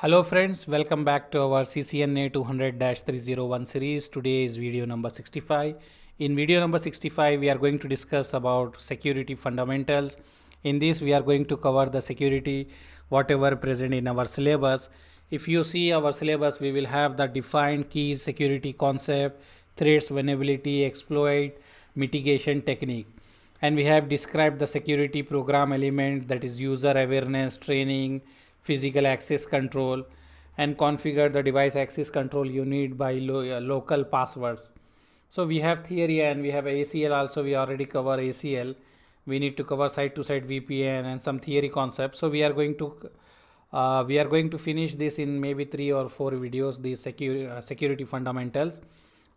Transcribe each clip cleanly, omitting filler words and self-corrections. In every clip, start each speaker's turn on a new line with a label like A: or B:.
A: Hello friends, welcome back to our CCNA 200-301 series. Today is video number 65. In video number 65, we are going to discuss about security fundamentals. In this, we are going to cover the security whatever present in our syllabus. If you see our syllabus, we will have the defined key security concept, threats, vulnerability, exploit, mitigation technique. And we have described the security program element, that is user awareness, training, physical access control, and configure the device access control unit by local passwords. So we have theory and we have ACL also. We already cover ACL. We need to cover site to site VPN and some theory concepts. So we are going to finish this in maybe 3 or 4 videos, the security fundamentals.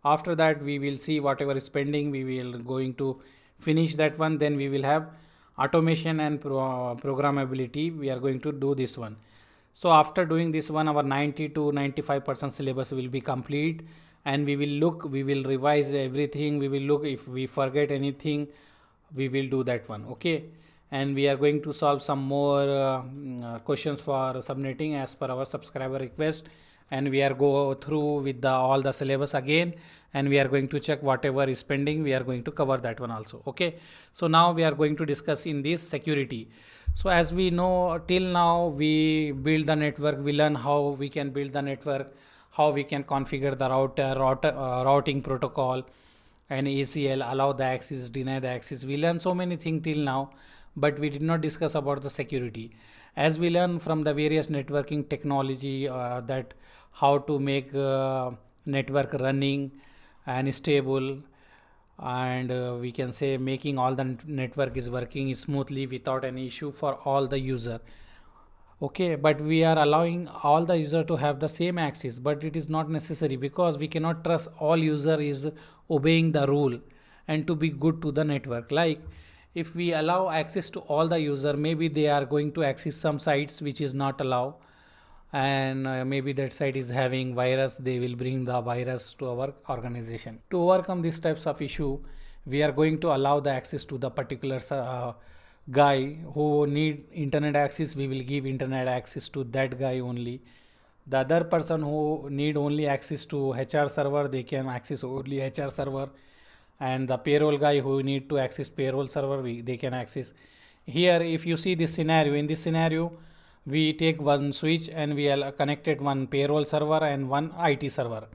A: After that, we will see whatever is pending. We will going to finish that one. Then we will have automation and programmability. We are going to do this one. So after doing this one, our 90 to 95% syllabus will be complete, and we will revise everything. We will look if we forget anything, we will do that one. Okay, and we are going to solve some more questions for submitting as per our subscriber request, and we are go through with all the syllabus again, and we are going to check whatever is pending. We are going to cover that one also. Okay, so now we are going to discuss in this security. So as we know, till now we build the network, we learn how we can build the network, how we can configure the routing protocol, and ACL, allow the access, deny the access. We learn so many things till now, but we did not discuss about the security. As we learn from the various networking technology, that how to make network running and stable, and we can say making all the network is working smoothly without any issue for all the user. Okay, but we are allowing all the user to have the same access, but it is not necessary, because we cannot trust all user is obeying the rule and to be good to the network. Like if we allow access to all the user, maybe they are going to access some sites which is not allowed, and maybe that site is having virus. They will bring the virus to our organization. To overcome these types of issue, we are going to allow the access to the particular guy who need internet access. We will give internet access to that guy only. The other person who need only access to HR server, they can access only HR server, and the payroll guy who need to access payroll server, they can access. Here if you see this scenario, in this scenario we take one switch and we are connected one payroll server and one IT server,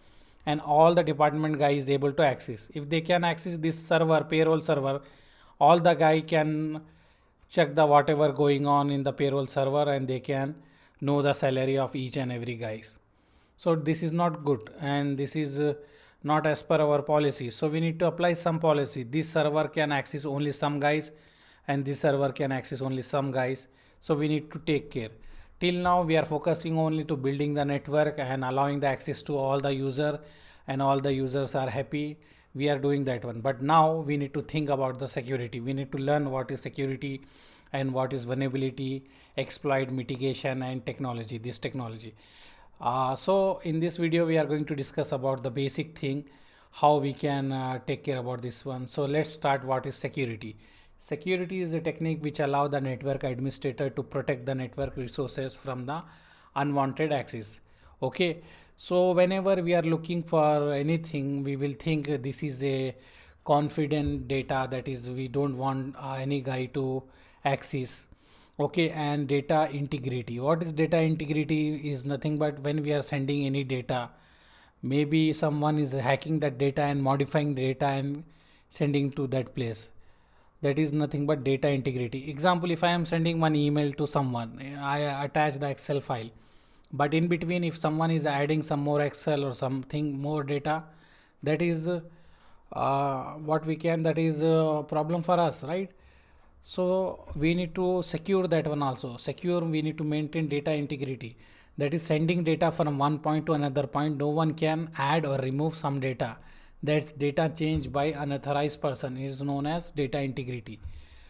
A: and all the department guy is able to access. If they can access this server, payroll server, all the guy can check the whatever going on in the payroll server, and they can know the salary of each and every guys. So this is not good, and this is not as per our policy. So we need to apply some policy. This server can access only some guys, and this server can access only some guys. So we need to take care. Till now we are focusing only to building the network and allowing the access to all the user, and all the users are happy. We are doing that one, but now we need to think about the security. We need to learn what is security and what is vulnerability, exploit, mitigation, and technology, this technology. So in this video we are going to discuss about the basic thing, how we can take care about this one. So let's start. What is security? Security is a technique which allow the network administrator to protect the network resources from the unwanted access. Okay, so whenever we are looking for anything, we will think this is a confident data, that is we don't want any guy to access. Okay, and data integrity. What is data integrity? Is nothing but when we are sending any data, maybe someone is hacking that data and modifying data and sending to that place. That is nothing but data integrity. Example, if I am sending one email to someone, I attach the Excel file, but in between if someone is adding some more Excel or something more data, that is what we can, that is a problem for us, right? So we need to secure that one also. Secure, we need to maintain data integrity, that is sending data from one point to another point. No one can add or remove some data. That's data changed by unauthorized person, it is known as data integrity.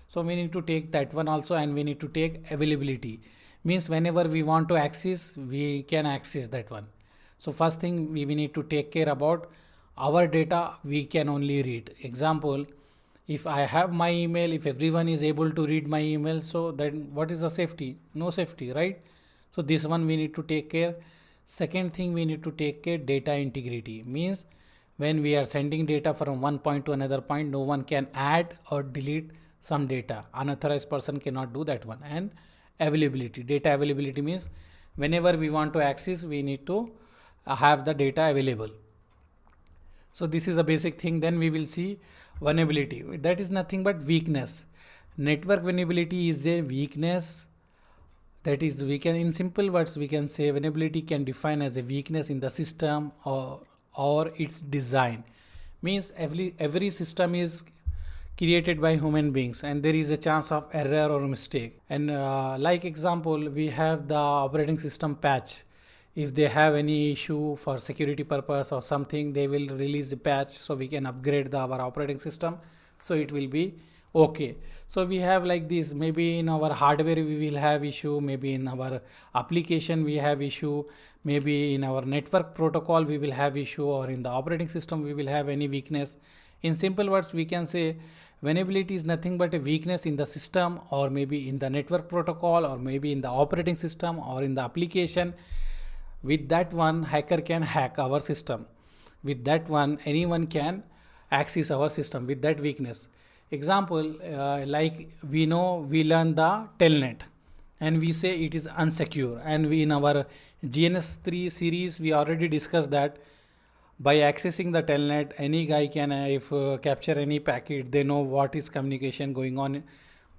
A: So we need to take that one also, and we need to take availability, means whenever we want to access, we can access that one. So first thing, we need to take care about our data we can only read. Example, if I have my email, if everyone is able to read my email, so then what is the safety? No safety, right? So this one we need to take care. Second thing we need to take care, data integrity. Means when we are sending data from one point to another point, no one can add or delete some data. Unauthorized person cannot do that one. And availability, data availability means whenever we want to access, we need to have the data available. So this is a basic thing. Then we will see vulnerability. That is nothing but weakness. Network vulnerability is a weakness. That is, we can, in simple words, we can say vulnerability can define as a weakness in the system or its design. Means every system is created by human beings and there is a chance of error or mistake. And like example, we have the operating system patch. If they have any issue for security purpose or something, they will release the patch so we can upgrade our operating system, so it will be okay. So we have like this, maybe in our hardware we will have issue, maybe in our application we have issue, maybe in our network protocol we will have issue, or in the operating system we will have any weakness. In simple words, we can say vulnerability is nothing but a weakness in the system, or maybe in the network protocol, or maybe in the operating system, or in the application. With that one, hacker can hack our system. With that one, anyone can access our system with that weakness. Example, like we learn the telnet and we say it is unsecure, and we in our GNS3 series we already discussed that by accessing the telnet, any guy can if capture any packet, they know what is communication going on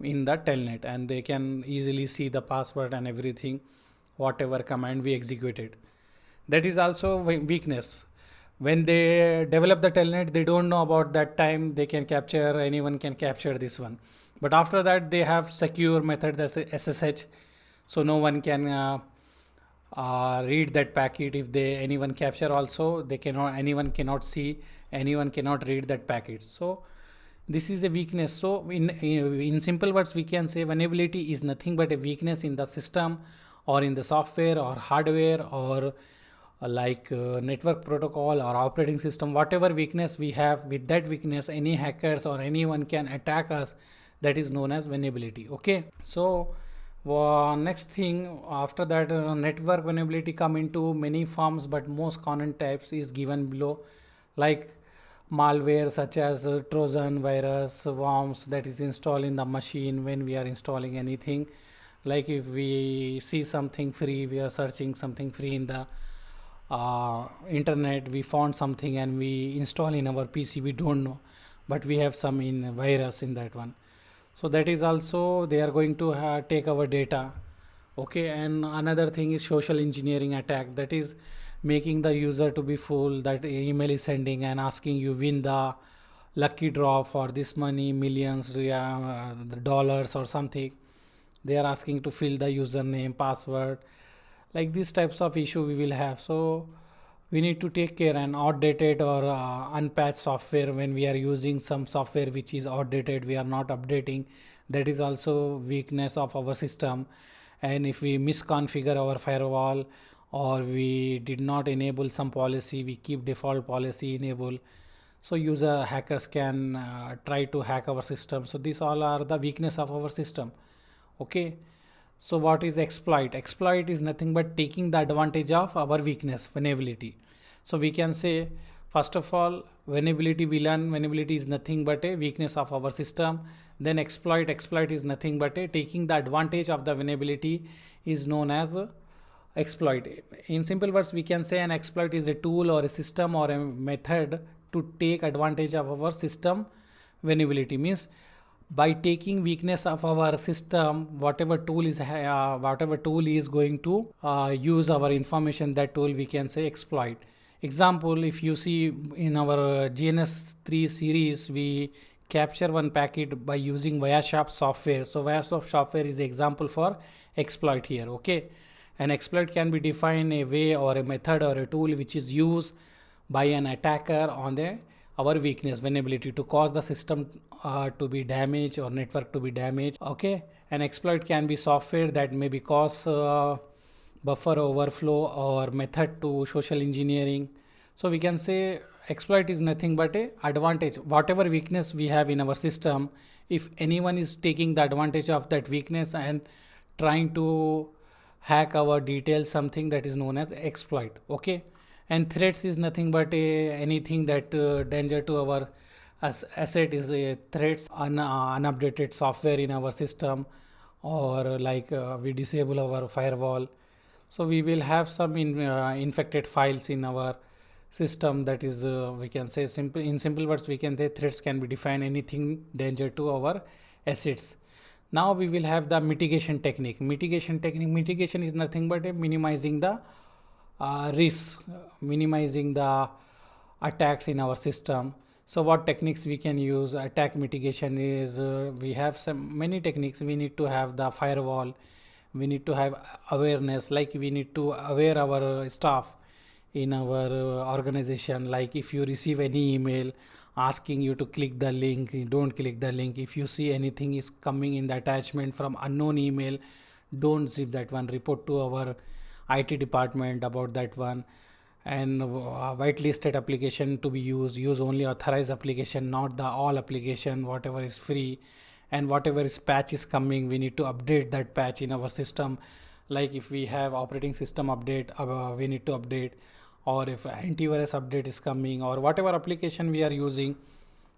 A: in the telnet, and they can easily see the password and everything, whatever command we executed. That is also weakness. When they develop the telnet, they don't know about that time they can capture, anyone can capture this one. But after that they have secure method, that's SSH, so no one can read that packet. If anyone capture also, they cannot, anyone cannot see, anyone cannot read that packet. So this is a weakness. So in simple words, we can say vulnerability is nothing but a weakness in the system or in the software or hardware, or like network protocol or operating system. Whatever weakness we have, with that weakness any hackers or anyone can attack us. That is known as vulnerability. Okay, so next thing after that, network vulnerability come into many forms, but most common types is given below, like malware such as Trojan, virus, worms that is installed in the machine when we are installing anything. Like if we see something free, we are searching something free in the internet, we found something and we install in our PC, we don't know, but we have some in virus in that one. So that is also, they are going to take our data. Okay, and another thing is social engineering attack, that is making the user to be fool, that email is sending and asking you win the lucky draw for this money, millions dollars or something. They are asking to fill the username, password, like these types of issue we will have. So we need to take care. And outdated or unpatched software, when we are using some software which is outdated, we are not updating, that is also weakness of our system. And if we misconfigure our firewall, or we did not enable some policy, we keep default policy enable, so hackers can try to hack our system. So these all are the weakness of our system. Okay, so what is exploit? Exploit is nothing but taking the advantage of our weakness, vulnerability. So we can say, first of all, vulnerability, we learn vulnerability is nothing but a weakness of our system. Then exploit is nothing but a taking the advantage of the vulnerability is known as exploit. In simple words, we can say an exploit is a tool or a system or a method to take advantage of our system vulnerability. Means by taking weakness of our system, whatever tool is going to use our information, that tool we can say exploit. Example, if you see in our GNS3 series, we capture one packet by using Wireshark software. So Wireshark software is an example for exploit here. Okay, an exploit can be defined a way or a method or a tool which is used by an attacker on our weakness, vulnerability, to cause the system to be damaged or network to be damaged. Okay, an exploit can be software that may be cause buffer overflow or method to social engineering. So we can say exploit is nothing but a advantage. Whatever weakness we have in our system, if anyone is taking the advantage of that weakness and trying to hack our details, something that is known as exploit. Okay, and threats is nothing but anything that danger to our asset is threats, unupdated software in our system, or like we disable our firewall. So we will have some infected files in our system. That is we can say simple, in simple words we can say threats can be defined anything danger to our assets. Now we will have the mitigation technique. Mitigation is nothing but minimizing the risk, minimizing the attacks in our system. So what techniques we can use? Attack mitigation is we have some many techniques. We need to have the firewall, we need to have awareness, like we need to aware our staff in our organization. Like if you receive any email asking you to click the link, don't click the link. If you see anything is coming in the attachment from unknown email, don't zip that one, report to our IT department about that one. And whitelisted application to be used, use only authorized application, not the all application, whatever is free. And whatever is patch is coming, we need to update that patch in our system. Like if we have operating system update, we need to update, or if antivirus update is coming, or whatever application we are using,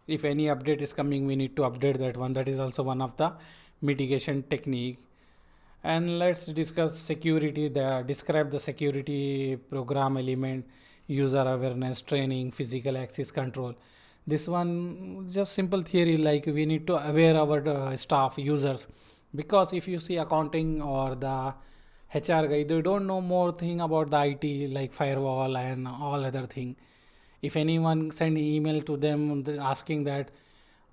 A: if any update is coming, we need to update that one. That is also one of the mitigation technique. And let's discuss security. Describe the security program element, user awareness, training, physical access control. This one just simple theory, like we need to aware our staff, users, because if you see accounting or the HR guy, they don't know more thing about the IT, like firewall and all other thing. If anyone send email to them asking that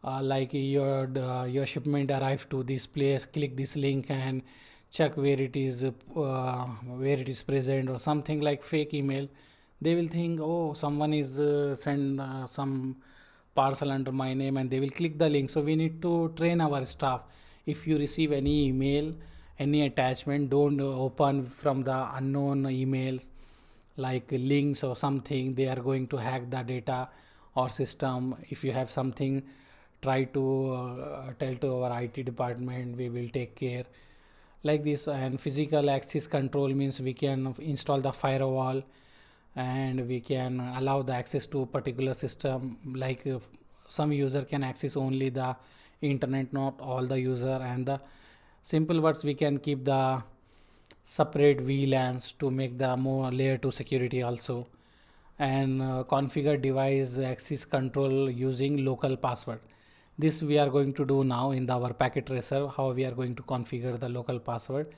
A: like your shipment arrived to this place, click this link and check where it is present, or something like fake email, they will think, oh, someone is send some parcel under my name, and they will click the link. So we need to train our staff. If you receive any email, any attachment, don't open from the unknown emails, like links or something. They are going to hack the data or system. If you have something, try to tell to our IT department, we will take care, like this. And physical access control means we can install the firewall, and we can allow the access to particular system. Like some user can access only the internet, not all the user. And the simple words, we can keep the separate VLANs to make the more layer 2 security also. And configure device access control using local password. This we are going to do now in our packet tracer, how we are going to configure the local password.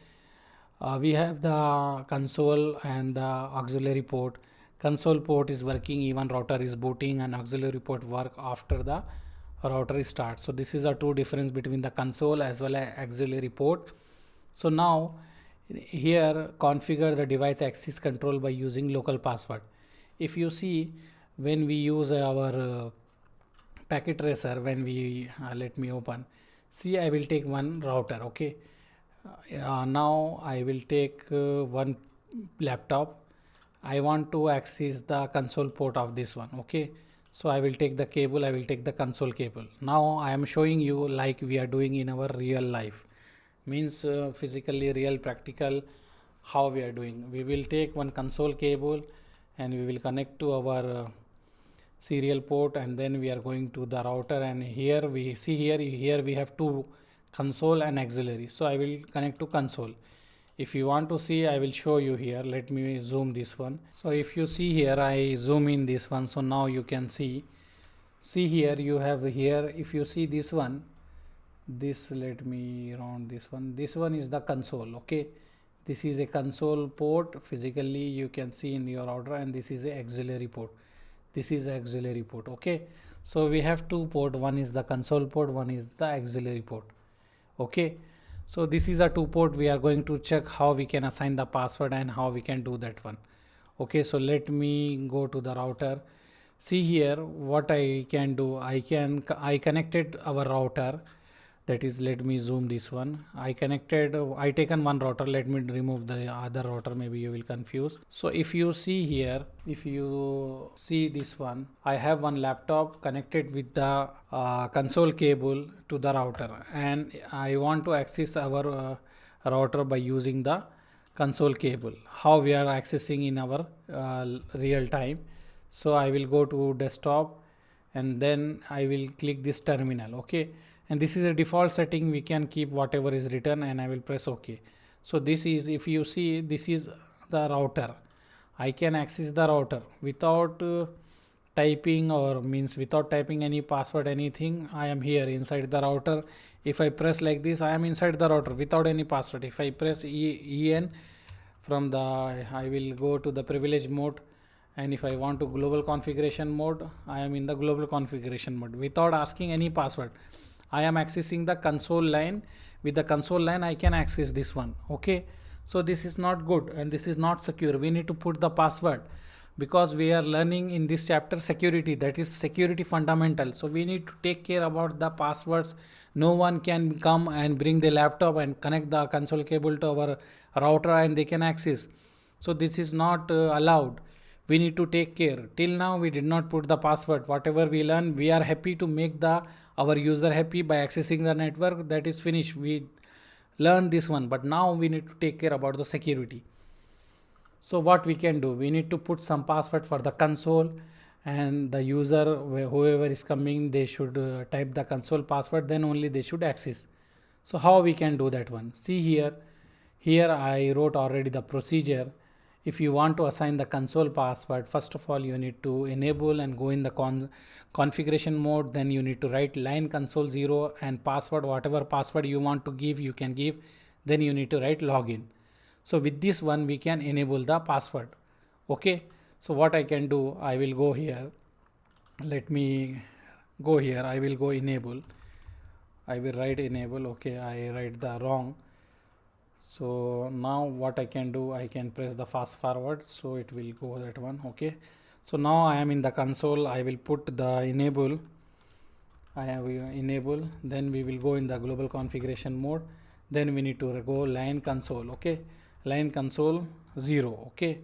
A: We have the console and the auxiliary port. Console port is working even router is booting, and auxiliary port work after the router starts. So this is a two difference between the console as well as auxiliary port. So now here configure the device access control by using local password. If you see, when we use our packet tracer, when we let me open, see, I will take one router. Okay, now I will take one laptop. I want to access the console port of this one. Okay, so I will take the cable, I will take the console cable. Now I am showing you like we are doing in our real life, means physically real practical, how we are doing. We will take one console cable and we will connect to our serial port, and then we are going to the router. And here we see, here we have two, console and auxiliary. So I will connect to console. If you want to see, I will show you here. Let me zoom this one. So if you see here, I zoom in this one. So now you can see here you have here, if you see this one, this, let me round this one. This one is the console. Okay, this is a console port physically, you can see in your order, and this is a auxiliary port. This is the auxiliary port. Okay, so we have two port, one is the console port, one is the auxiliary port. Okay, so this is a two port. We are going to check how we can assign the password and how we can do that one. Okay, so let me go to the router. See here what I can do. I connected our router, that is, let me zoom this one. I taken one router. Let me remove the other router, maybe you will confuse. So if you see here, if you see this one, I have one laptop connected with the console cable to the router, and I want to access our router by using the console cable, how we are accessing in our real time. So I will go to desktop and then I will click this terminal. Okay, and this is a default setting, we can keep whatever is written, and I will press OK. So this is, if you see, this is the router. I can access the router without typing, or means without typing any password, anything. I am here inside the router. If I press like this, I am inside the router without any password. If I press EN from the, I will go to the privilege mode, and if I want to global configuration mode, I am in the global configuration mode without asking any password. I am accessing the console line. With the console line I can access this one. Okay, so this is not good and this is not secure. We need to put the password, because we are learning in this chapter security, that is security fundamental. So we need to take care about the passwords. No one can come and bring the laptop and connect the console cable to our router and they can access. So this is not allowed. We need to take care. Till now we did not put the password. Whatever we learn, we are happy to make our user happy by accessing the network. That is finished. We learned this one, but now we need to take care about the security. So what we can do, we need to put some password for the console, and the user, whoever is coming, they should type the console password, then only they should access. So how we can do that one? See here I wrote already the procedure. If you want to assign the console password, first of all you need to enable and go in the configuration mode. Then you need to write line console 0 and password, whatever password you want to give, you can give. Then you need to write login. So with this one we can enable the password. Okay, so what I can do, I will go here. Let me go here. I will go enable. I will write enable. Okay, I write the wrong. So now what I can do, I can press the fast forward, so it will go that one. Okay, so now I am in the console. I will put the enable. I have enable. Then we will go in the global configuration mode. Then we need to go line console. Okay, line console 0. Okay,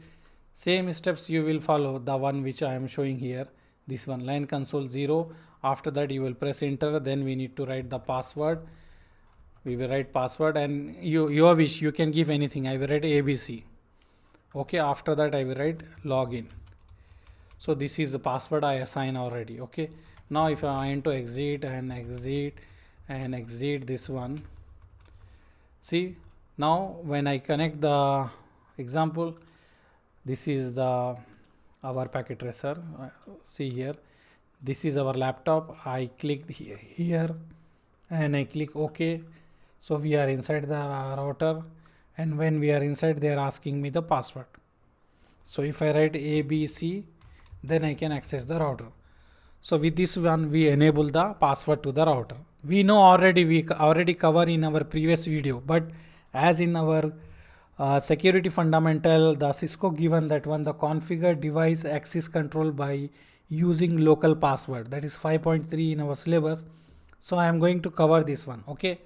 A: same steps you will follow, the one which I am showing here, this one, line console 0. After that you will press enter. Then we need to write the password. We will write password, and your wish, you can give anything. I will write ABC. Okay, after that I will write login. So this is the password I assign already. Okay, now if I want to exit this one, see, now when I connect the example, this is our packet tracer. See here, this is our laptop. I click here and I click OK. So we are inside the router, and when we are inside, they are asking me the password. So if I write ABC, then I can access the router. So with this one we enable the password to the router. We know already, we already cover in our previous video, but as in our security fundamental, the Cisco given that one, the configure device access control by using local password, that is 5.3 in our syllabus. So I am going to cover this one. Okay,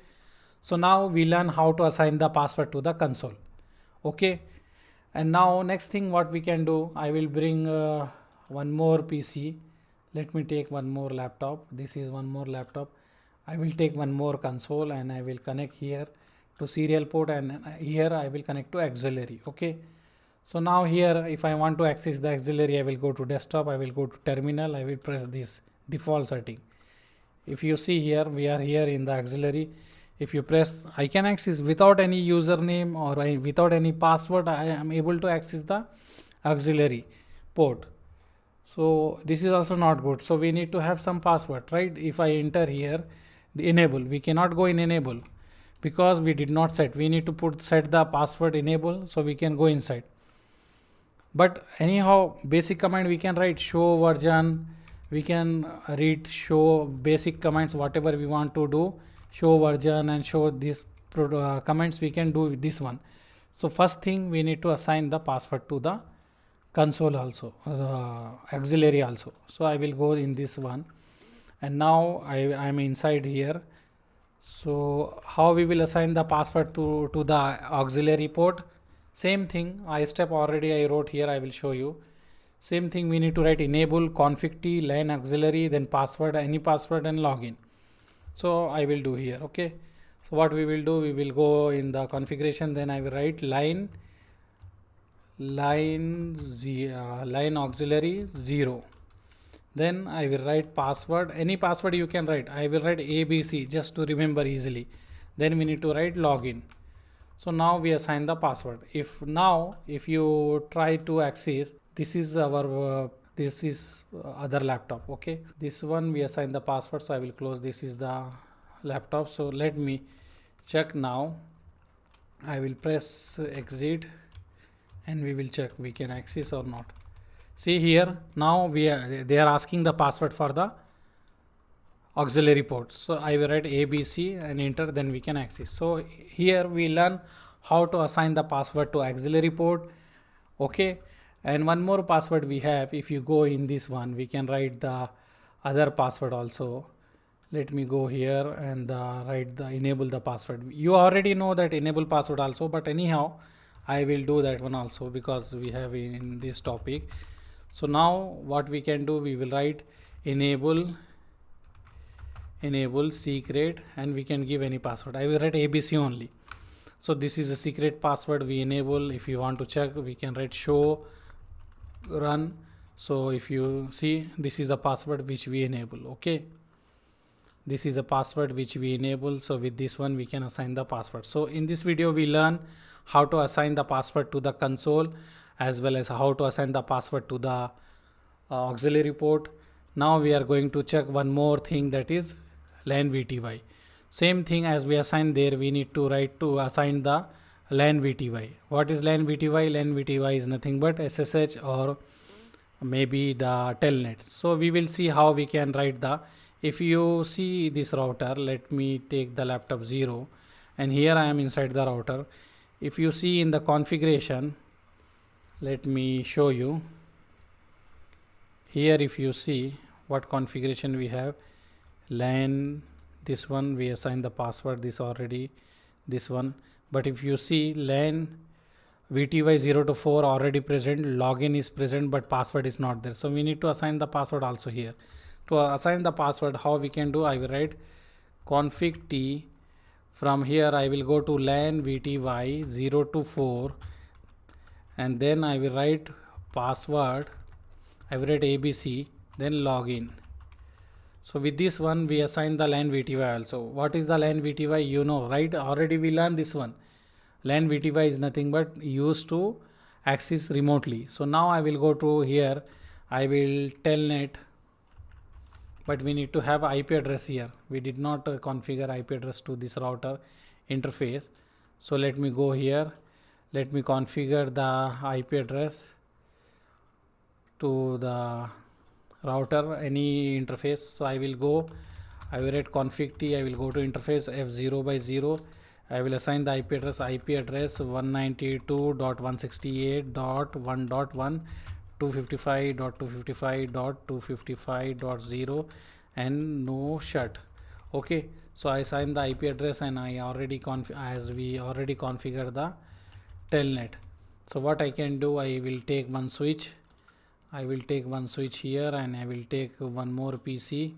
A: so now we learn how to assign the password to the console. Okay, and now next thing what we can do, I will bring one more PC. Let me take one more laptop. This is one more laptop. I will take one more console and I will connect here to serial port, and here I will connect to auxiliary. Okay, so now here if I want to access the auxiliary, I will go to desktop, I will go to terminal, I will press this default setting. If you see here, we are here in the auxiliary. If you press, I can access without any username or without any password. I am able to access the auxiliary port. So this is also not good. So we need to have some password, right? If I enter here the enable, we cannot go in enable because we did not set. We need to set the password enable, so we can go inside. But anyhow, basic command we can write show version. We can read show basic commands, whatever we want to do, show version and show these commands we can do with this one. So first thing we need to assign the password to the console also, auxiliary also. So I will go in this one, and now I am inside here. So how we will assign the password to the auxiliary port? Same thing, step already I wrote here, I will show you. Same thing, we need to write enable config t line auxiliary, then password, any password, and login. So I will do here. Okay, so what we will do, we will go in the configuration, then I will write line line auxiliary 0. Then I will write password, any password you can write. I will write ABC just to remember easily. Then we need to write login. So now we assign the password. If you try to access, this is our other laptop. Okay, this one we assign the password, so I will close. This is the laptop. So let me check now. I will press exit and we will check we can access or not. See here, now they are asking the password for the auxiliary port. So I will write ABC and enter, then we can access. So here we learn how to assign the password to auxiliary port. Okay, and one more password we have. If you go in this one, we can write the other password also. Let me go here and write the enable the password. You already know that enable password also, but anyhow I will do that one also because we have in this topic. So now what we can do, we will write enable secret and we can give any password. I will write ABC only. So this is a secret password we enable. If you want to check, we can write show run. So if you see, this is the password which we enable. Okay, this is a password which we enable. So with this one we can assign the password. So in this video we learn how to assign the password to the console as well as how to assign the password to the auxiliary port. Now we are going to check one more thing, that is LAN VTY. Same thing as we assign there, we need to write to assign the LAN VTY. What is LAN VTY? LAN VTY is nothing but SSH or maybe the telnet. So we will see how we can write the, if you see this router, let me take the laptop 0 and here I am inside the router. If you see in the configuration, let me show you here. If you see what configuration we have, LAN, this one we assign the password, this already, this one. But if you see LAN VTY 0 to 4 already present, login is present, but password is not there. So we need to assign the password also here. To assign the password, how we can do, I will write config t. From here I will go to LAN VTY 0 to 4 and then I will write password, I will write ABC, then login. So with this one we assign the LAN VTY also. What is the LAN VTY? You know, right? Already we learned this one. LAN VTY is nothing but used to access remotely. So now I will go to here, I will telnet, but we need to have IP address here. We did not configure IP address to this router interface. So let me go here, let me configure the IP address to the router, any interface. So I will go, I will write config t, I will go to interface F0 by 0. I will assign the IP address 192.168.1.1, 255.255.255.0 and no shut. Okay, so I assign the IP address and I already as we already configure the telnet. So what I can do, I will take one switch, I will take one switch here and I will take one more PC.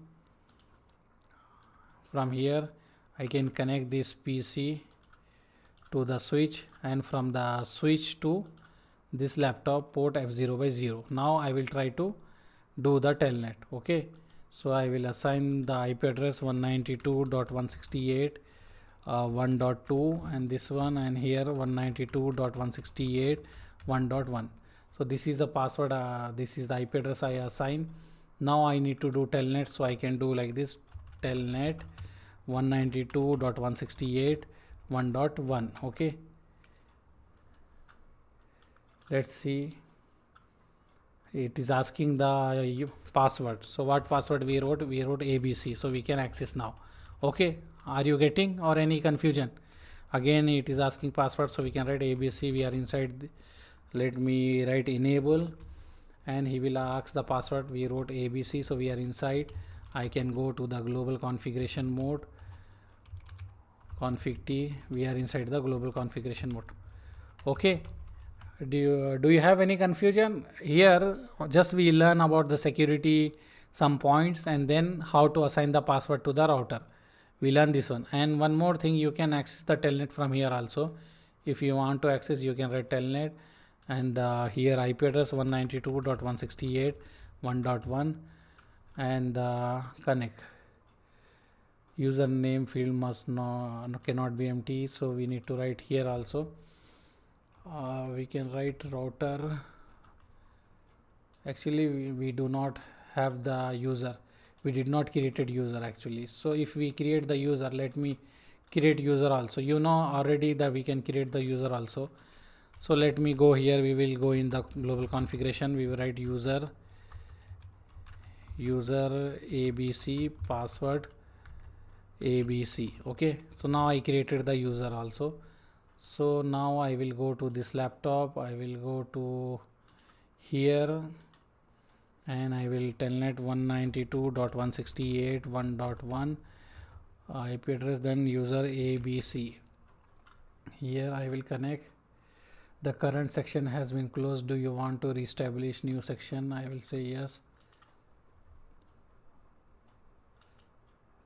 A: From here I can connect this PC to the switch and from the switch to this laptop port F0 by 0. Now I will try to do the telnet. Okay, so I will assign the IP address 192.168.1.2 and this one, and here 192.168.1.1. so this is the password, this is the IP address I assign. Now I need to do telnet, so I can do like this, telnet 192.168.1.1. okay, let's see, it is asking the password. So what password we wrote? We wrote ABC, so we can access now. Okay, are you getting or any confusion? Again it is asking password, so we can write ABC. We are inside let me write enable and he will ask the password. We wrote ABC, so we are inside. I can go to the global configuration mode, config t, we are inside the global configuration mode. Okay, do you have any confusion here? Just we learn about the security, some points, and then how to assign the password to the router. We learn this one. And one more thing, you can access the telnet from here also. If you want to access, you can write telnet and here IP address 192.168.1.1 and connect. Username field must cannot be empty, so we need to write here also. We can write router. Actually we do not have the user, we did not created user actually. So if we create the user, let me create user also. You know already that we can create the user also. So let me go here, we will go in the global configuration, we will write user ABC, password ABC. Okay, so now I created the user also. So now I will go to this laptop, I will go to here and I will telnet 192.168.1.1 IP address, then user ABC. Here I will connect. The current section has been closed. Do you want to reestablish new section? I will say yes.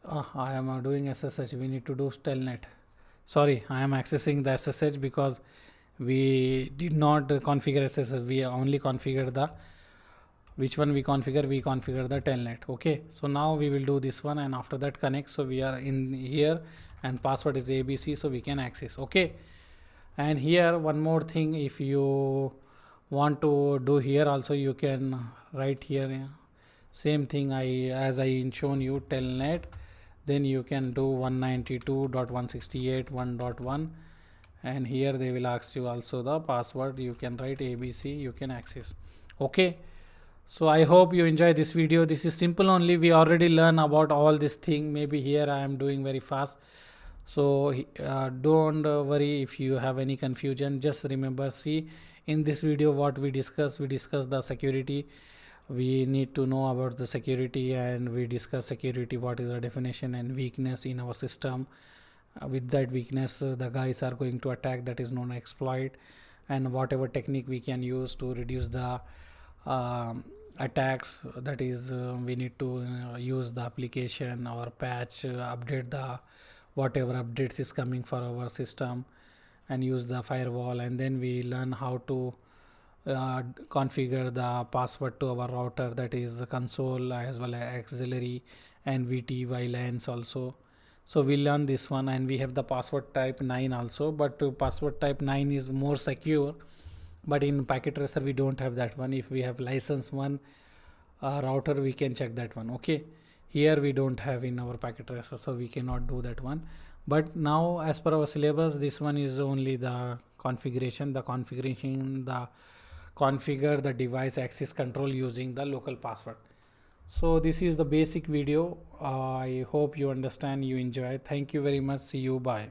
A: I am doing SSH. We need to do telnet. Sorry, I am accessing the SSH because we did not configure SSH. We only configured the which one we configure the telnet. Okay, so now we will do this one and after that connect. So we are in here and password is ABC, so we can access. Okay, and here one more thing, if you want to do here also, you can write here same thing as I shown you telnet, then you can do 192.168.1.1 and here they will ask you also the password. You can write ABC, you can access. Okay, so I hope you enjoy this video. This is simple only, we already learn about all this thing. Maybe here I am doing very fast, so don't worry if you have any confusion. Just remember, see in this video what we discuss the security. We need to know about the security and we discuss security, what is the definition and weakness in our system. With that weakness the guys are going to attack, that is known as exploit, and whatever technique we can use to reduce the attacks, that is we need to use the application or patch, update the whatever updates is coming for our system and use the firewall, and then we learn how to configure the password to our router, that is the console as well as auxiliary and VT VLANs also. So we learn this one, and we have the password type 9 also, but password type 9 is more secure, but in packet tracer we don't have that one. If we have license one router, we can check that one. Okay, here we don't have in our packet tracer, so we cannot do that one. But now as per our syllabus, this one is only the configuration, configure the device access control using the local password. So this is the basic video. I hope you understand, you enjoy. Thank you very much. See you. Bye.